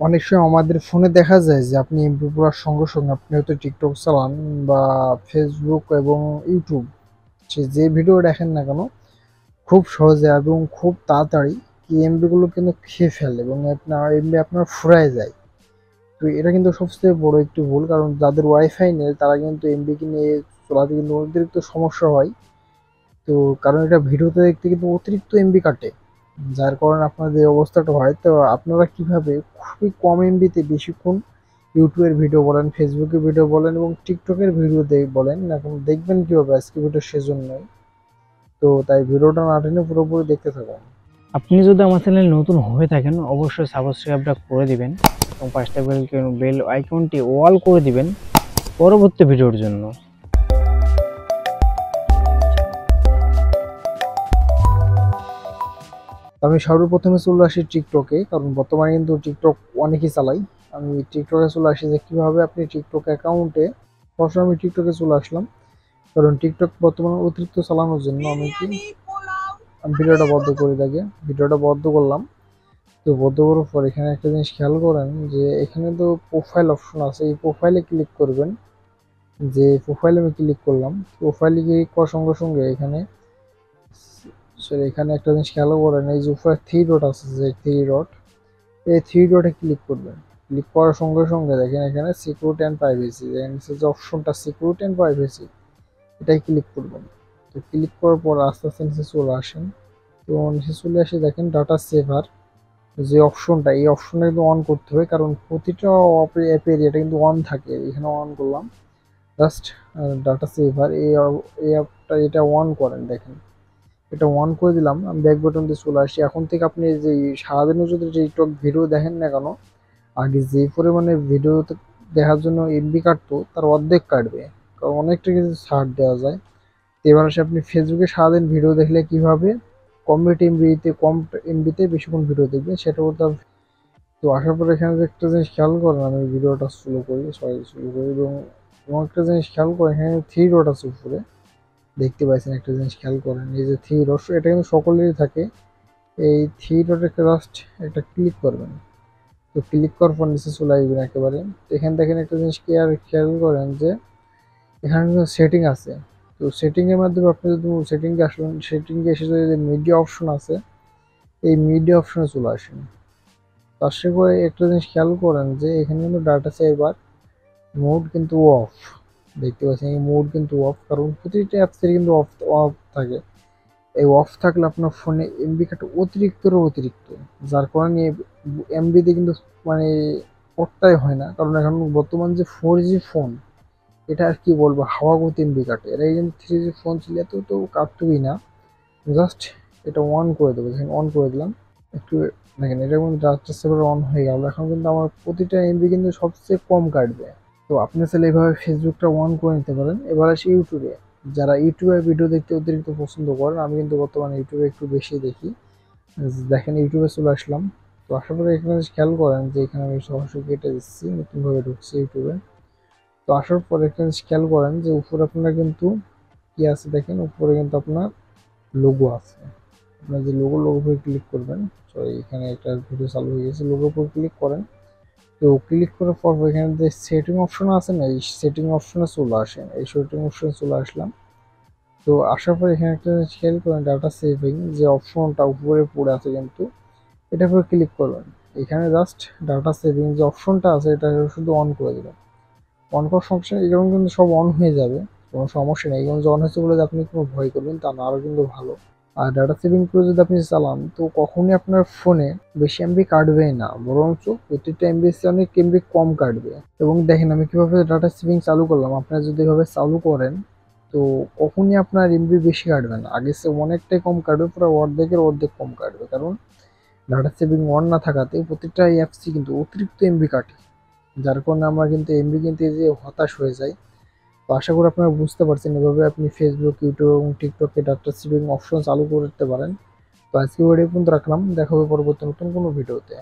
অনেক সময় আমাদের ফোনে দেখা যায় যে আপনি এমবি পড়ার সঙ্গে সঙ্গে আপনি হয়তো টিকটক চালান বা ফেসবুক এবং ইউটিউব, সে যে ভিডিও দেখেন না কেন খুব সহজে এবং খুব তাড়াতাড়ি কি এমবিগুলো কিন্তু খেয়ে ফেলে এবং আপনার এমবি আপনার ফুরায় যায়। তো এটা কিন্তু সবচেয়ে বড় একটি ভুল, কারণ যাদের ওয়াইফাই নেই তারা কিন্তু এমবি নিয়ে চলাতে কিন্তু অতিরিক্ত সমস্যা হয়। তো কারণ এটা ভিডিওতে দেখতে কিন্তু অতিরিক্ত এমবি কাটে, যার কারণে আপনাদের এই অবস্থাটা হয়। তো আপনারা কিভাবে খুবই কম এমবিতে বেশিক্ষণ ইউটিউবের ভিডিও বলেন, ফেসবুকের ভিডিও বলেন এবং টিকটকের ভিডিও বলেন এখন দেখবেন কিভাবে, আজকে ভিডিও সেজন্যই। তো তাই ভিডিওটা না টেনে পুরোপুরি দেখতে থাকুন। আপনি যদি আমার চ্যানেল নতুন হয়ে থাকেন অবশ্যই সাবস্ক্রাইবটা করে দিবেন এবং পাঁচটা বেল আইকনটি অল করে দিবেন পরবর্তী ভিডিওর জন্য। আমি সর্বপ্রথমে চলে আসি টিকটকে, কারণ বর্তমানে কিন্তু টিকটক অনেকেই চালাই। আমি টিকটকে চলে আসি যে কীভাবে আপনি টিকটক অ্যাকাউন্টে, সরাসরি আমি টিকটকে চলে আসলাম, কারণ টিকটক বর্তমানে অতিরিক্ত চালানোর জন্য আমি ভিডিওটা বন্ধ করে থাকি। ভিডিওটা বন্ধ করলাম। তো বন্ধ করার পর এখানে একটা জিনিস খেয়াল করেন যে এখানে তো প্রোফাইল অপশন আছে, এই প্রোফাইলে ক্লিক করবেন। যে প্রোফাইলে আমি ক্লিক করলাম, প্রোফাইলে ক্লিক করার সঙ্গে সঙ্গে এখানে একটা জিনিস খেয়াল করেন, এই যে উপরে থ্রি ডট আছে, যে থ্রি ডট, এই থ্রি ডটে ক্লিক করবেন। ক্লিক করার সঙ্গে সঙ্গে দেখেন এখানে সিকিউরিটি অ্যান্ড প্রাইভেসি, যে অপশনটা সিকিউরিটি অ্যান্ড প্রাইভেসি, এটাই ক্লিক করবেন। তো ক্লিক করার পর আস্তে আস্তে নিচে চলে আসেন। তো নিচে চলে আসে দেখেন ডাটা সেভার যে অপশনটা, এই অপশনটা কিন্তু অন করতে হবে, কারণ প্রতিটা অ্যাপের এটা কিন্তু অন থাকে। এখানে অন করলাম জাস্ট ডাটা সেভার, এই অ্যাপটা এটা অন করেন। দেখেন এটা অন করে দিলাম, আমি ব্যাক বাটন দিয়ে চলে আসি। এখন থেকে আপনি যে সারাদিনও যদি টিকটক ভিডিও দেখেন না কেন, আগে যে পরিমাণে ভিডিও দেখার জন্য এমবি কাটতো তার অর্ধেক কাটবে, কারণ অনেকটা কিছু ছাড় দেওয়া যায়। এবার আসে আপনি ফেসবুকে সারাদিন ভিডিও দেখলে কিভাবে কম এমবিতে বেশিক্ষণ ভিডিও দেখবেন সেটা বলতে হবে। তো আসার পরে এখানে যে একটা জিনিস খেয়াল করেন, আমি ভিডিওটা স্লো করি এবং একটা জিনিস খেয়াল করেন, এখানে থ্রি ডট আছে উপরে, দেখতে পাচ্ছেন একটা জিনিস খেয়াল করেন, এই যে থ্রি ডট, এটা কিন্তু সকলেরই থাকে। এই থ্রি ডটে জাস্ট একটা ক্লিক করবেন। তো ক্লিক করার পর নিচে চলে আসবেন একেবারে। তো এখানে দেখেন একটা জিনিস খেয়াল করেন যে এখানে কিন্তু সেটিং আছে। তো সেটিং এর মাধ্যমে আপনি যদি সেটিংয়ে আসলেন, সেটিংয়ে এসে যদি মিডিয়া অপশন আছে, এই মিডিয়া অপশনে চলে আসেন। তার সাথে একটা জিনিস খেয়াল করেন যে এখানে কিন্তু ডাটা সেভার মোড কিন্তু অফ, দেখতে পাচ্ছেন এই মোড কিন্তু অফ, কারণ প্রতিটা অ্যাপসের কিন্তু অফ অফ থাকে। এই অফ থাকলে আপনার ফোনে এমবি কাটে অতিরিক্ত, যার কারণে এমবিতে কিন্তু মানে পড়তাই হয় না, কারণ এখন বর্তমান যে 4G ফোন, এটা আর কি বলবো, হাওয়া গতি এমবি কাটে। এর আগে কিন্তু 3G ফোন ছিল এত তো কাটতোই না। জাস্ট এটা অন করে দেবো, দেখেন অন করে দিলাম একটু। দেখেন এটা কিন্তু ডাটা সেভার অন হয়ে গেল, এখন কিন্তু আমার প্রতিটা এমবি কিন্তু সবচেয়ে কম কাটবে। তো আপনি চাইলে এভাবে ফেসবুকটা অন করে নিতে পারেন। এবার আসি ইউটিউবে, যারা ইউটিউবে ভিডিও দেখতে অতিরিক্ত পছন্দ করেন, আমি কিন্তু বর্তমানে ইউটিউবে একটু বেশি দেখি। দেখেন ইউটিউবে চলে আসলাম। তো আসার পরে এখানে খেয়াল করেন যে এখানে আমি সরাসরি কেটে দিচ্ছি, নতুনভাবে ঢুকছি ইউটিউবে। তো আসার পরে এখানে খেয়াল করেন যে উপরে আপনারা কিন্তু কি আছে, দেখেন উপরে কিন্তু আপনার লোগো আছে। আপনার যে লোগোর উপরে ক্লিক করবেন। সরি, এখানে একটা ভিডিও চালু হয়ে গেছে, লোগোর উপর ক্লিক করেন। তো ক্লিক করার পর এখানে যে সেটিং অপশন আছে না, এই সেটিং অপশনে চলে আসেন। এই সেটিং অপশনে চলে আসলাম। তো আসার পর এখানে একটা খেয়াল করেন ডাটা সেভিং যে অপশনটা উপরে পড়ে আছে কিন্তু, এটার উপরে ক্লিক করবেন। এখানে জাস্ট ডাটা সেভিং যে অপশনটা আছে এটা শুধু অন করে দেবেন। অন করার সমস্যা নেই, এরকম কিন্তু সব অন হয়ে যাবে, কোনো সমস্যা নেই। এরকম যে অন হয়েছে বলে যে আপনি কোনো ভয় করবেন তা না, আরও কিন্তু ভালো। আর ডাটা সেভিং করে যদি আপনি চালান তো কখনই আপনার ফোনে বেশি এমবি কাটবেই না, বরঞ্চ প্রতিটা এমবি অনেক এমবি কম কাটবে। এবং দেখেন আমি কিভাবে ডাটা সেভিং চালু করলাম, আপনারা যদি এভাবে চালু করেন তো কখনই আপনার এমবি বেশি কাটবে না, আগের চেয়ে অনেকটাই কম কাটবে, পুরো অর্ধেক কম কাটবে। কারণ ডাটা সেভিং অন না থাকাতে প্রতিটা অ্যাপসই কিন্তু অতিরিক্ত এমবি কাটে, যার কারণে আমরা কিন্তু এমবি কিনতে যে হতাশ হয়ে যাই। তো আশা করি আপনারা বুঝতে পারছেন এভাবে আপনি ফেসবুক, ইউটিউব এবং টিকটকে ডাটা সেভিং অপশন চালু করতে পারেন। তো আজকে ভিডিও পর্যন্ত রাখলাম, দেখা হবে পরবর্তী নতুন কোনো ভিডিওতে।